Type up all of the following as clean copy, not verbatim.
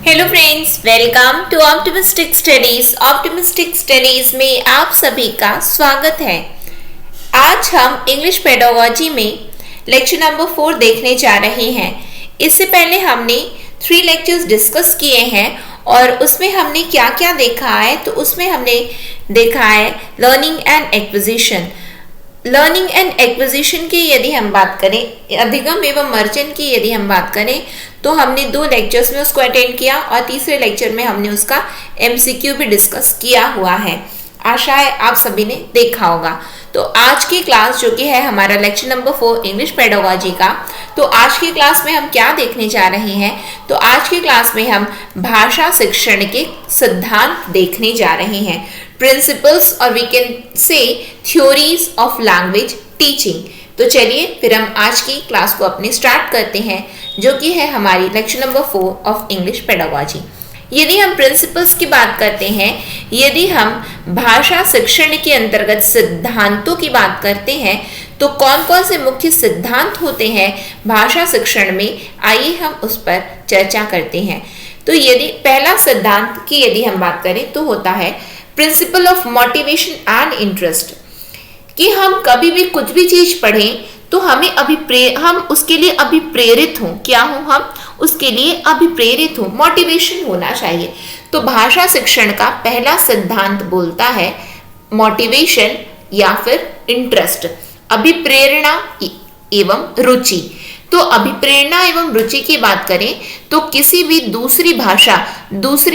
Hello friends, welcome to optimistic studies. Optimistic studies में आप सभी का स्वागत है। आज हम इंग्लिश पेडागोजी में लेक्चर नंबर 4 देखने जा रहे हैं। इससे पहले हमने 3 लेक्चर्स डिस्कस किए हैं और उसमें हमने क्या क्या देखा है। तो उसमें हमने देखा है learning and acquisition. Learning and acquisition की यदि हम बात करें, अधिगम एवं अर्जन की यदि हम बात करें, तो हमने 2 लेक्चर्स में उसको अटेंड किया और तीसरे लेक्चर में हमने उसका एमसीक्यू भी डिस्कस किया हुआ है। आशा है आप सभी ने देखा होगा। तो आज की क्लास जो कि है हमारा लेक्चर नंबर 4 इंग्लिश पेडागोजी का, तो आज की क्लास में हम क्या देखने जा रहे हैं। तो आज की क्लास में हम भाषा शिक्षण के सिद्धांत देखने जा रहे हैं, प्रिंसिपल्स और we can say theories of language teaching. तो चलिए फिर हम आज की क्लास को अपनी स्टार्ट करते हैं, जो कि है हमारी lecture number 4 of English pedagogy. यदि हम प्रिंसिपल्स की बात करते हैं, यदि हम भाषा शिक्षण के अंतर्गत सिद्धांतों की बात करते हैं, तो कौन कौन से मुख्य सिद्धांत होते हैं भाषा शिक्षण में, आइए हम उस पर चर्चा करते हैं। तो यदि पहला सिद्धांत की यदि हम बात करें तो होता है principle of motivation and interest, कि हम कभी भी कुछ भी चीज पढ़ें तो हमें हम उसके लिए अभिप्रेरित हों। क्या हो? हम उसके लिए अभिप्रेरित हों, मोटिवेशन होना चाहिए। तो भाषा शिक्षण का पहला सिद्धांत बोलता है मोटिवेशन या फिर इंटरेस्ट, अभिप्रेरणा एवं रुचि। तो अभिप्रेरणा एवं रुचि की बात करें तो किसी भी दूसरी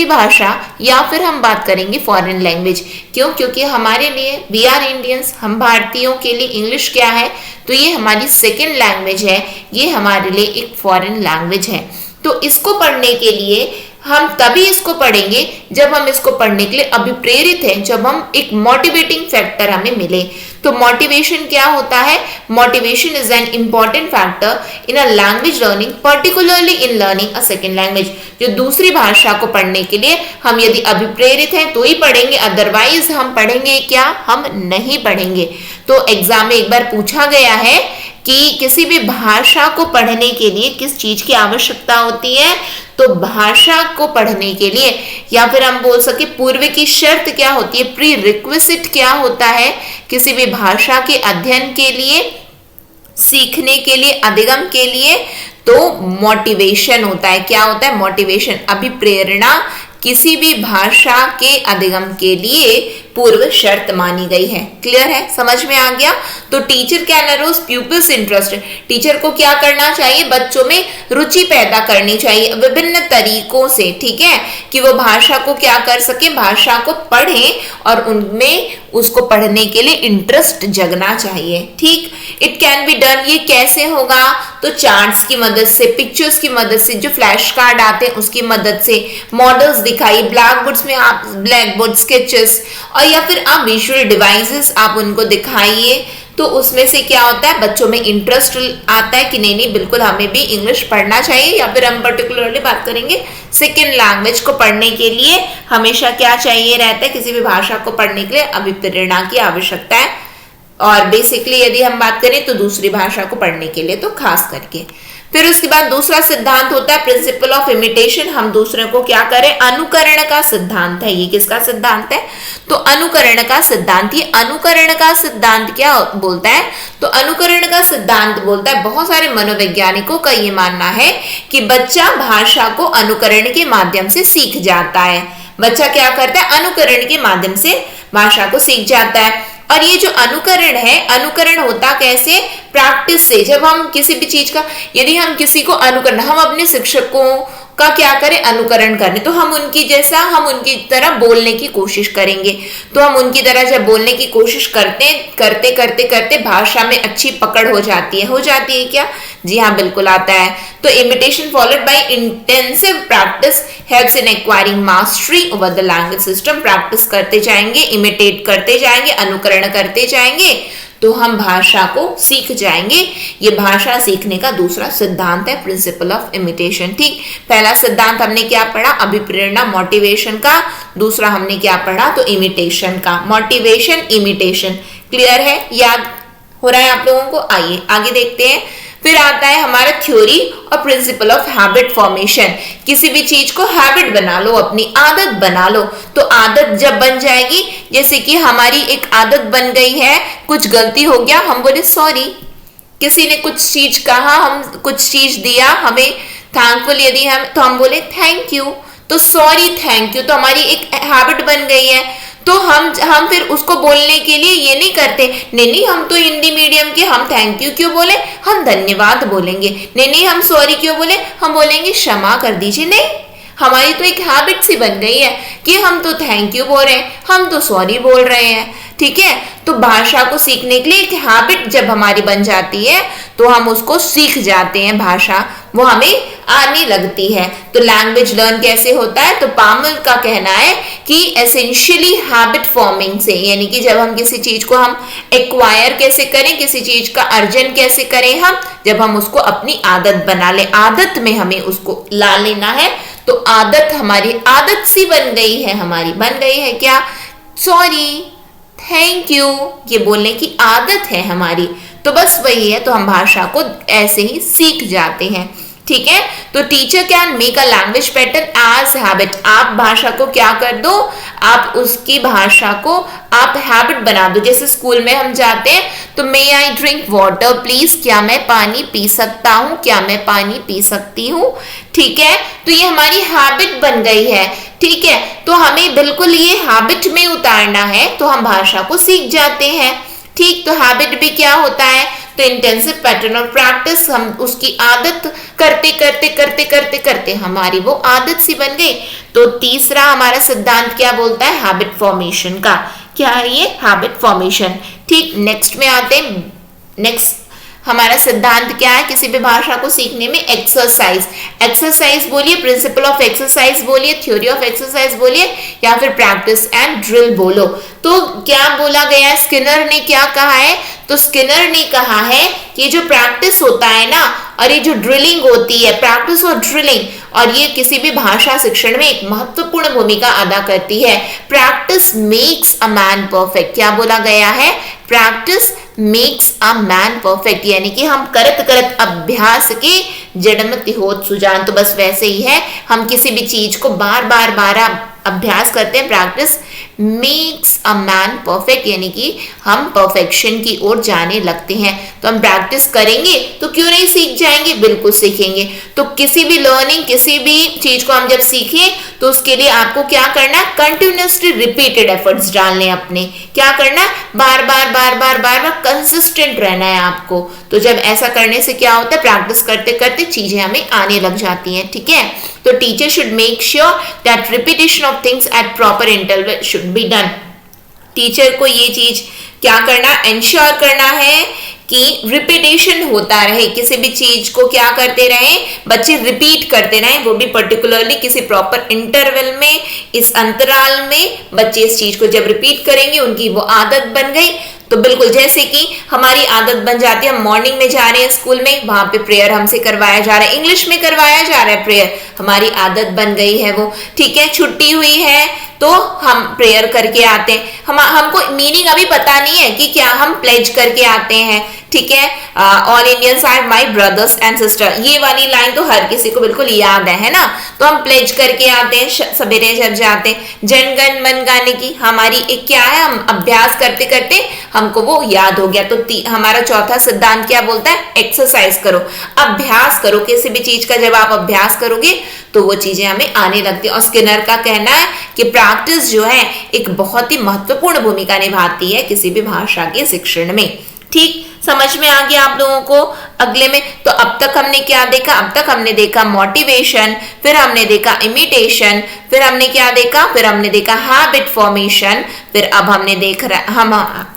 भाषा या फिर हम बात करेंगे फॉरेन लैंग्वेज। क्योंकि हमारे लिए वी आर इंडियंस, हम भारतीयों के लिए इंग्लिश क्या है, तो ये हमारी सेकेंड लैंग्वेज है, ये हमारे लिए एक फॉरेन लैंग्वेज है। तो इसको पढ़ने के लिए हम तभी इसको पढ़ेंगे जब हम इसको पढ़ने के लिए अभिप्रेरित हैं, जब हम एक मोटिवेटिंग फैक्टर हमें मिले। तो मोटिवेशन क्या होता है? Motivation is an important factor in a language learning, particularly in learning a second language. जो दूसरी भाषा को पढ़ने के लिए हम यदि अभिप्रेरित हैं तो ही पढ़ेंगे, अदरवाइज हम पढ़ेंगे क्या? हम नहीं पढ़ेंगे। तो एग्जाम में एक बार पूछा गया है कि किसी भी भाषा को पढ़ने के लिए किस चीज की आवश्यकता होती है, तो भाषा को पढ़ने के लिए या फिर हम बोल सके पूर्व की शर्त क्या होती है, प्री रिक्विजिट क्या होता है किसी भी भाषा के अध्ययन के लिए, सीखने के लिए, अधिगम के लिए, तो मोटिवेशन होता है। क्या होता है? मोटिवेशन, अभिप्रेरणा किसी भी भाषा के अधिगम के लिए पूर्व शर्त मानी गई है। क्लियर है? समझ में आ गया? तो teacher can arouse pupils interest, teacher को क्या करना चाहिए? बच्चों में रुचि पैदा करनी चाहिए विभिन्न तरीकों से, ठीक है, कि वो भाषा को क्या कर सके, भाषा को पढ़ें और उनमें उसको पढ़ने के लिए इंटरेस्ट जगना चाहिए। ठीक, इट कैन बी डन। ये कैसे होगा? तो चार्ट्स की मदद से, पिक्चर्स की मदद से, जो फ्लैश कार्ड आते हैं उसकी मदद से, मॉडल्स दिखाई, ब्लैक बोर्ड्स में आप ब्लैक बोर्ड स्केचेस, और या फिर आप विजुअल डिवाइसेस आप उनको दिखाइए। तो उसमें से क्या होता है? बच्चों में इंटरेस्ट आता है कि नहीं बिल्कुल हमें भी इंग्लिश पढ़ना चाहिए, या फिर हम पर्टिकुलरली बात करेंगे सेकेंड लैंग्वेज को पढ़ने के लिए हमेशा क्या चाहिए रहता है, किसी भी भाषा को पढ़ने के लिए अभिप्रेरणा की आवश्यकता है। और बेसिकली यदि हम बात करें तो दूसरी भाषा को पढ़ने के लिए तो खास करके। फिर उसके बाद दूसरा सिद्धांत होता है प्रिंसिपल ऑफ इमिटेशन। हम दूसरे को क्या करें? अनुकरण का सिद्धांत है। ये किसका सिद्धांत है? तो अनुकरण का सिद्धांत। ये अनुकरण का सिद्धांत क्या बोलता है? तो अनुकरण का सिद्धांत बोलता है, बहुत सारे मनोवैज्ञानिकों का ये मानना है कि बच्चा भाषा को अनुकरण के माध्यम से सीख जाता है। बच्चा क्या करता है? अनुकरण के माध्यम से भाषा को सीख जाता है। और ये जो अनुकरण है, अनुकरण होता कैसे? प्रैक्टिस से। जब हम किसी भी चीज का, यदि हम किसी को अनुकरण, हम अपने शिक्षकों का क्या करें? अनुकरण करें, तो हम उनकी जैसा, हम उनकी तरह बोलने की कोशिश करेंगे। तो हम उनकी तरह जब बोलने की कोशिश करते भाषा में अच्छी पकड़ हो जाती है क्या? जी हाँ, बिल्कुल आता है। तो imitation followed by intensive practice helps in acquiring mastery over the language system. Practice करते जाएंगे, इमिटेट करते जाएंगे, अनुकरण करते जाएंगे, तो हम भाषा को सीख जाएंगे। ये भाषा सीखने का दूसरा सिद्धांत है, प्रिंसिपल ऑफ इमिटेशन। ठीक, पहला सिद्धांत हमने क्या पढ़ा? अभिप्रेरणा, मोटिवेशन का। दूसरा हमने क्या पढ़ा? तो इमिटेशन का। Motivation, imitation. क्लियर है? याद हो रहा है आप लोगों को? आइए आगे देखते हैं। फिर आता है हमारा थ्योरी और प्रिंसिपल ऑफ हैबिट फॉर्मेशन। किसी भी चीज को हैबिट बना लो, अपनी आदत बना लो। तो आदत जब बन जाएगी, जैसे कि हमारी एक आदत बन गई है, कुछ गलती हो गया, हम बोले सॉरी। किसी ने कुछ चीज कहा, हम कुछ चीज दिया, हमें थैंकफुल यदि हम बोले थैंक यू। तो सॉरी थैंक यू तो हमारी एक हैबिट बन गई है। तो हम फिर उसको बोलने के लिए ये नहीं करते, नहीं हम तो हिंदी मीडियम के, हम थैंक यू क्यों बोले, हम धन्यवाद बोलेंगे। नहीं हम सॉरी क्यों बोले, हम बोलेंगे क्षमा कर दीजिए। नहीं, हमारी तो एक हैबिट सी बन गई है कि हम तो थैंक यू बोल रहे हैं, हम तो सॉरी बोल रहे हैं। ठीक है, तो भाषा को सीखने के लिए एक हैबिट जब हमारी बन जाती है तो हम उसको सीख जाते हैं, भाषा वो हमें आने लगती है। तो लैंग्वेज लर्न कैसे होता है, तो पामल का कहना है कि एसेंशियली हैबिट फॉर्मिंग से, यानी कि जब हम किसी चीज को हम एक्वायर कैसे करें, किसी चीज का अर्जन कैसे करें, हम जब हम उसको अपनी आदत बना ले, आदत में हमें उसको ला लेना है। तो आदत हमारी आदत सी बन गई है, हमारी बन गई है क्या, सॉरी थैंक यू, ये बोलने की आदत है हमारी। तो बस वही है, तो हम भाषा को ऐसे ही सीख जाते हैं। ठीक है, तो teacher can make a language pattern as habit. आप भाषा को क्या कर दो, आप उसकी भाषा को आप हैबिट बना दो। जैसे स्कूल में हम जाते हैं तो मे आई ड्रिंक वाटर प्लीज, क्या मैं पानी पी सकता हूँ, क्या मैं पानी पी सकती हूँ। ठीक है, तो ये हमारी हैबिट बन गई है। ठीक है, तो हमें बिल्कुल ये हैबिट में उतारना है, तो हम भाषा को सीख जाते हैं। ठीक, तो हैबिट भी क्या होता है, तो इंटेंसिव पैटर्न ऑफ प्रैक्टिस, हम उसकी आदत करते करते करते करते करते हमारी वो आदत सी बन गई। तो तीसरा हमारा सिद्धांत क्या बोलता है, हैबिट फॉर्मेशन का। क्या है ये, हैबिट फॉर्मेशन। ठीक, नेक्स्ट में आते हैं। नेक्स्ट हमारा सिद्धांत क्या है किसी भी भाषा को सीखने में, एक्सरसाइज। एक्सरसाइज बोलिए, प्रिंसिपल ऑफ एक्सरसाइज बोलिए, थ्योरी ऑफ एक्सरसाइज बोलिए, या फिर प्रैक्टिस एंड ड्रिल बोलो। तो क्या बोला गया है, स्किनर ने क्या कहा है, तो स्किनर ने कहा है कि जो प्रैक्टिस होता है ना, और ये जो ड्रिलिंग होती है, प्रैक्टिस और ड्रिलिंग, और ये किसी भी भाषा शिक्षण में एक महत्वपूर्ण भूमिका अदा करती है। Practice makes a man perfect. क्या बोला गया है, practice makes a man perfect, यानी कि हम करत करत अभ्यास के जड़मति होत सुजान। तो बस वैसे ही है, हम किसी भी चीज को बार बार अभ्यास करते हैं, practice makes a man perfect, यानी कि हम परफेक्शन की ओर जाने लगते हैं। तो हम प्रैक्टिस करेंगे तो क्यों नहीं सीख जाएंगे, बिल्कुल सीखेंगे। तो किसी भी लर्निंग, किसी भी चीज को हम जब सीखें तो उसके लिए आपको क्या करना है, कंटिन्यूसली रिपीटेड एफर्ट्स डालने अपने, क्या करना है, बार बार कंसिस्टेंट रहना है आपको। तो जब ऐसा करने से क्या होता है, प्रैक्टिस करते करते चीजें हमें आने लग जाती हैं। ठीक है, तो teacher should make sure that repetition of things at proper interval should be done. Teacher को ये चीज क्या करना, इंश्योर करना है कि रिपीटेशन होता रहे, किसी भी चीज को क्या करते रहे, बच्चे रिपीट करते रहे, वो भी पर्टिकुलरली किसी प्रॉपर इंटरवल में, इस अंतराल में बच्चे इस चीज को जब रिपीट करेंगे, उनकी वो आदत बन गई। तो बिल्कुल जैसे कि हमारी आदत बन जाती है, हम मॉर्निंग में जा रहे हैं स्कूल में, वहां पे प्रेयर हमसे करवाया जा रहा है, इंग्लिश में करवाया जा रहा है प्रेयर, हमारी आदत बन गई है वो। ठीक है, छुट्टी हुई है तो हम प्रेयर करके आते हैं, हमको मीनिंग अभी पता नहीं है कि क्या, हम प्लेज करके आते हैं। ठीक है, all Indians are my brothers and sister, ये वाली लाइन तो हर किसी को बिल्कुल याद है ना। तो हम प्लेज करके आते हैं सवेरे जब जाते हैं, जन गण मन गाने की हमारी एक क्या है, हम अभ्यास करते करते हमको वो याद हो गया। तो हमारा चौथा सिद्धांत क्या बोलता है, एक्सरसाइज करो, अभ्यास करो। किसी भी चीज का जब आप अभ्यास करोगे तो वो चीजें हमें आने लगती है। और स्किनर का कहना है कि प्रैक्टिस जो है एक बहुत ही महत्वपूर्ण भूमिका निभाती है किसी भी भाषा के शिक्षण में। ठीक, समझ में आ गया आप लोगों को। अगले में तो अब तक हमने क्या देखा, अब तक हमने देखा मोटिवेशन, फिर हमने देखा इमिटेशन, फिर हमने क्या देखा, फिर हमने देखा हैबिट फॉर्मेशन, फिर अब हमने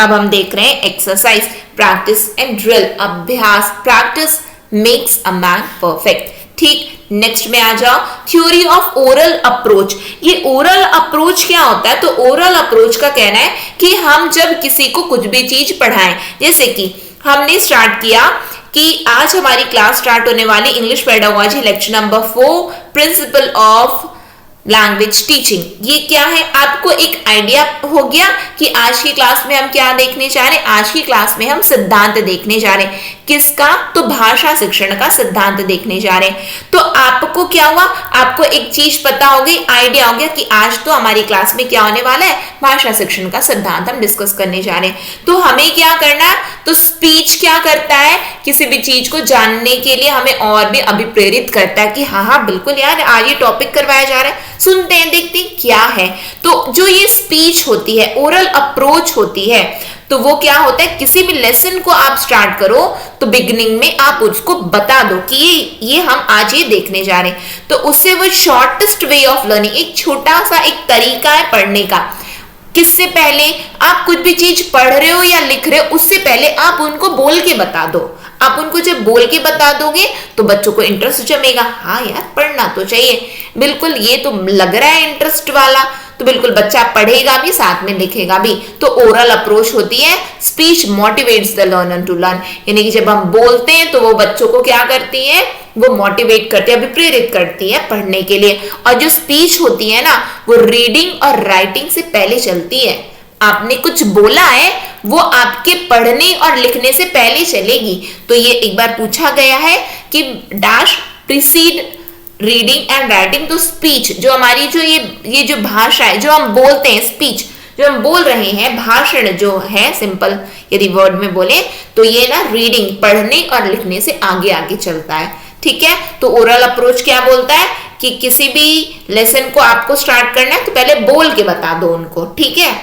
हम देख रहे हैं एक्सरसाइज, प्रैक्टिस एंड ड्रिल, अभ्यास, practice makes a man perfect. ठीक, नेक्स्ट में आ जाओ, थ्योरी ऑफ ओरल अप्रोच। ये ओरल अप्रोच क्या होता है, तो ओरल अप्रोच का कहना है कि हम जब किसी को कुछ भी चीज पढ़ाएं, जैसे कि हमने स्टार्ट किया कि आज हमारी क्लास स्टार्ट होने वाली English pedagogy lecture number 4, principle of language teaching. ये क्या है, आपको एक आइडिया हो गया कि आज की क्लास में हम क्या देखने जा रहे हैं। आज की क्लास में हम सिद्धांत देखने जा रहे हैं। किसका? तो भाषा शिक्षण का सिद्धांत देखने जा रहे हैं। तो आपको क्या हुआ, आपको एक चीज पता होगी, आइडिया हो गया कि आज तो हमारी क्लास में क्या होने वाला है, भाषा शिक्षण का सिद्धांत हम डिस्कस करने जा रहे हैं। तो हमें क्या करना है, तो स्पीच क्या करता है, किसी भी चीज को जानने के लिए हमें और भी अभिप्रेरित करता है कि हाँ हाँ बिल्कुल यार आज ये टॉपिक करवाया जा रहा है, सुनते हैं देखते हैं क्या है। तो जो ये स्पीच होती है, ओरल अप्रोच होती है, तो वो क्या होता है, किसी भी लेसन को आप स्टार्ट करो तो बिगिनिंग में आप उसको बता दो कि ये हम आज ये देखने जा रहे हैं। तो उससे वो शॉर्टेस्ट वे ऑफ लर्निंग, एक छोटा सा एक तरीका है पढ़ने का। किससे पहले आप कुछ भी चीज पढ़ रहे हो या लिख रहे हो, उससे पहले आप उनको बोल के बता दो। आप उनको जब बोल के बता दोगे तो बच्चों को इंटरेस्ट जमेगा, हाँ यार पढ़ना तो चाहिए, बिल्कुल ये तो लग रहा है इंटरेस्ट वाला, तो बिल्कुल बच्चा पढ़ेगा भी साथ में लिखेगा भी। तो ओरल अप्रोच होती है, speech motivates the learner to learn, यानी कि जब हम बोलते हैं तो वो बच्चों को क्या करती है, वो मोटिवेट करती है, प्रेरित करती है पढ़ने के लिए। और जो स्पीच होती है ना, वो रीडिंग और राइटिंग से पहले चलती है। आपने कुछ बोला है वो आपके पढ़ने और लिखने से पहले चलेगी। तो ये एक बार पूछा गया है कि dash preceded reading and writing. तो स्पीच जो हमारी जो ये जो भाषा है, जो हम बोलते हैं, स्पीच जो हम बोल रहे हैं, भाषण जो है, सिंपल यदि वर्ड में बोले तो ये ना रीडिंग पढ़ने और लिखने से आगे आगे चलता है। ठीक है, तो ओरल अप्रोच क्या बोलता है कि किसी भी लेसन को आपको स्टार्ट करना है तो पहले बोल के बता दो उनको। ठीक है,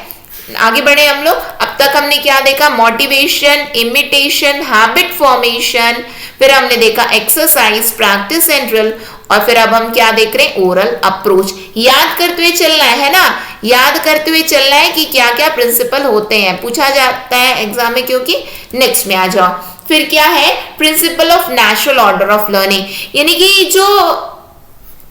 आगे बढ़े हम लोग। अब तक हमने क्या देखा, मोटिवेशन, इमिटेशन, हैबिट फॉर्मेशन, फिर हमने देखा एक्सरसाइज, प्रैक्टिस एंड ड्रिल, और फिर अब हम क्या देख रहे हैं, ओरल अप्रोच। याद करते हुए चलना है ना, याद करते हुए चलना है कि क्या क्या प्रिंसिपल होते हैं, पूछा जाता है एग्जाम में, क्योंकि नेक्स्ट में आ जाओ। फिर क्या है, principle of natural order of learning, यानी कि जो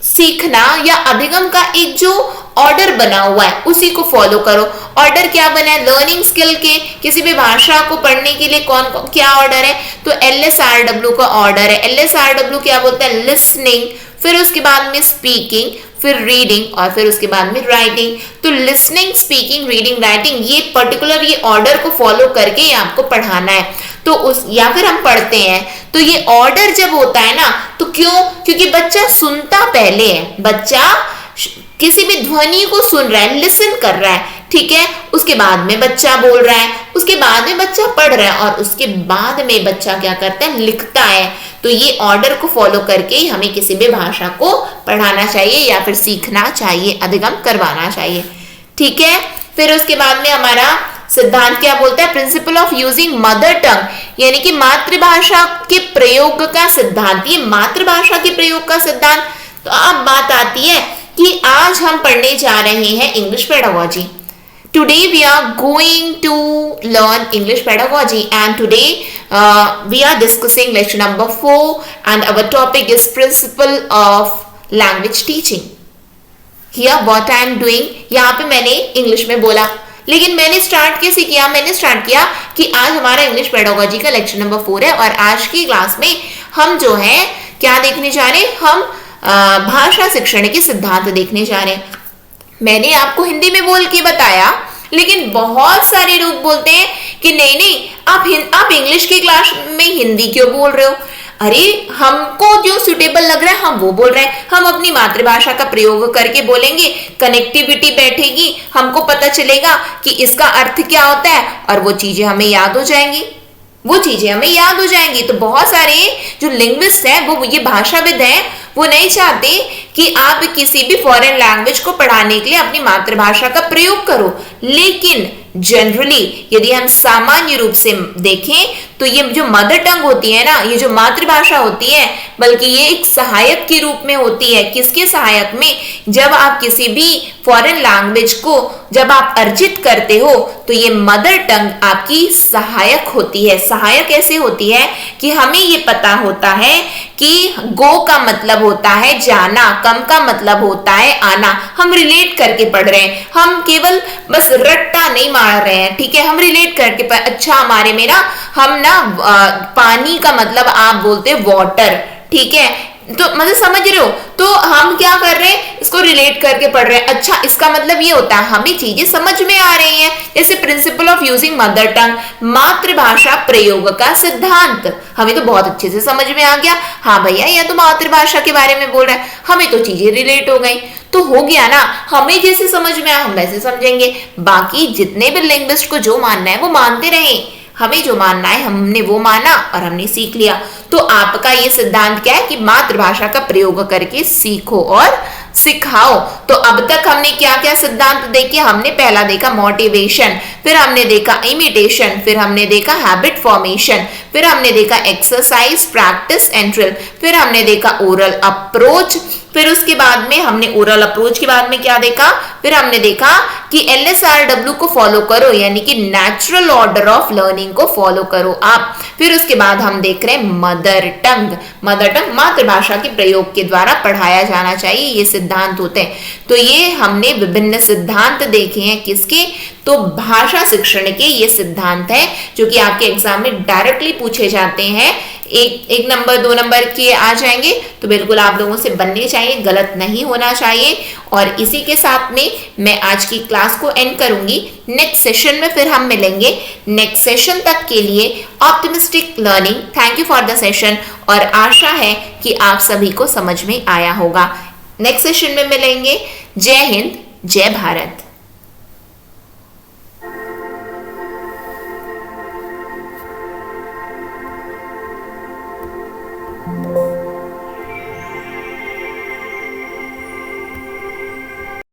सीखना या अधिगम का एक जो ऑर्डर बना हुआ है उसी को फॉलो करो। ऑर्डर क्या बना है, लर्निंग स्किल के, किसी भी भाषा को पढ़ने के लिए कौन क्या ऑर्डर है, तो LSRW का ऑर्डर है। LSRW क्या बोलता है, लिसनिंग, फिर उसके बाद में स्पीकिंग, फिर रीडिंग, और फिर उसके बाद में राइटिंग। तो लिसनिंग, स्पीकिंग, रीडिंग, राइटिंग, ये पर्टिकुलर ये ऑर्डर को फॉलो करके ही आपको पढ़ाना है। तो उस या फिर हम पढ़ते हैं तो ये ऑर्डर जब होता है ना, तो क्यों, क्योंकि बच्चा सुनता पहले है, बच्चा किसी भी ध्वनि को सुन रहा है, लिसन कर रहा है। ठीक है, उसके बाद में बच्चा बोल रहा है, उसके बाद में बच्चा पढ़ रहा है, और उसके बाद में बच्चा क्या करता है, लिखता है। तो ये ऑर्डर को फॉलो करके ही हमें किसी भी भाषा को पढ़ाना चाहिए या फिर सीखना चाहिए, अधिगम करवाना चाहिए। ठीक है, फिर उसके बाद में हमारा सिद्धांत क्या बोलता है, principle of using mother tongue, यानी कि मातृभाषा के प्रयोग का सिद्धांत। ये मातृभाषा के प्रयोग का सिद्धांत। तो अब बात आती है कि आज हम पढ़ने जा रहे हैं English pedagogy. Today we are going to learn English pedagogy, and today we are discussing lecture number 4, and our topic is principle of language teaching. Here what I am doing, यहाँ पे मैंने इंग्लिश में बोला, लेकिन मैंने start कैसे किया, मैंने स्टार्ट किया कि आज हमारा इंग्लिश पेडागोजी का लेक्चर नंबर 4 है, और आज की क्लास में हम जो है क्या देखने जा रहे हैं, हम भाषा शिक्षण के सिद्धांत देखने जा रहे हैं। मैंने आपको हिंदी में बोल के बताया, लेकिन बहुत सारे लोग बोलते हैं कि नहीं नहीं आप इंग्लिश की क्लास में हिंदी क्यों बोल रहे हो। अरे हमको जो सुटेबल लग रहा है हम वो बोल रहे हैं, हम अपनी मातृभाषा का प्रयोग करके बोलेंगे, कनेक्टिविटी बैठेगी, हमको पता चलेगा कि इसका अर्थ क्या होता है, और वो चीजें हमें याद हो जाएंगी, वो चीजें हमें याद हो जाएंगी। तो बहुत सारे जो लिंग्विस्ट हैं, वो ये भाषाविद हैं, वो नहीं चाहते कि आप किसी भी फॉरेन लैंग्वेज को पढ़ाने के लिए अपनी मातृभाषा का प्रयोग करो। लेकिन जनरली यदि हम सामान्य रूप से देखें तो ये जो मदर टंग होती है ना, ये जो मातृभाषा होती है, बल्कि ये एक सहायक के रूप में होती है। किसके सहायक में, जब आप किसी भी फॉरेन लैंग्वेज को जब आप अर्जित करते हो तो ये मदर टंग आपकी सहायक होती है। सहायक ऐसे होती है कि हमें ये पता होता है कि गो का मतलब होता है जाना, कम का मतलब होता है आना। हम रिलेट करके पढ़ रहे हैं, हम केवल बस रट्टा नहीं मार रहे हैं। ठीक है, हम रिलेट करके अच्छा हमारे में ना, हम ना पानी का मतलब आप बोलते हैं वाटर, ठीक है, तो मतलब समझ रहे हो, तो हम क्या कर रहे हैं, इसको रिलेट करके पढ़ रहे हैं। अच्छा, इसका मतलब ये होता है हमें चीजें समझ में आ रही हैं। जैसे principle of using mother tongue, मातृभाषा प्रयोग का सिद्धांत, हमें तो बहुत अच्छे से समझ में आ गया। हाँ भैया, यह तो मातृभाषा के बारे में बोल रहा है, हमें तो चीजें रिलेट हो गई, तो हो गया ना, हमें जैसे समझ में आया हम वैसे समझेंगे। बाकी जितने भी लिंग्विस्ट को जो मानना है वो मानते रहें, हमें जो मानना है हमने वो माना और हमने सीख लिया। तो आपका ये सिद्धांत क्या है कि मातृभाषा का प्रयोग करके सीखो और सिखाओ। तो अब तक हमने क्या क्या सिद्धांत देखे, हमने पहला देखा मोटिवेशन, फिर हमने देखा इमिटेशन, फिर हमने देखा हैबिट फॉर्मेशन, फिर हमने देखा एक्सरसाइज, प्रैक्टिस एंड ड्रिल, फिर हमने देखा ओरल अप्रोच, फिर उसके बाद में हमने ओरल अप्रोच के बाद में क्या देखा, फिर हमने देखा कि LSRW को फॉलो करो, यानी कि नेचुरल ऑर्डर ऑफ लर्निंग को फॉलो करो आप। फिर उसके बाद हम देख रहे हैं मदर टंग, मदर टंग मातृभाषा के प्रयोग के द्वारा पढ़ाया जाना चाहिए, ये सिद्धांत होते हैं। तो ये हमने विभिन्न सिद्धांत देखे हैं, किसके, तो भाषा शिक्षण के ये सिद्धांत है जो कि आपके एग्जाम में डायरेक्टली पूछे जाते हैं। एक नंबर 2 नंबर के आ जाएंगे, तो बिल्कुल आप लोगों से बनने चाहिए, गलत नहीं होना चाहिए। और इसी के साथ में मैं आज की क्लास को एंड करूंगी। नेक्स्ट सेशन में फिर हम मिलेंगे। नेक्स्ट सेशन तक के लिए optimistic learning, thank you for the session, और आशा है कि आप सभी को समझ में आया होगा। नेक्स्ट सेशन में मिलेंगे। जय हिंद, जय भारत।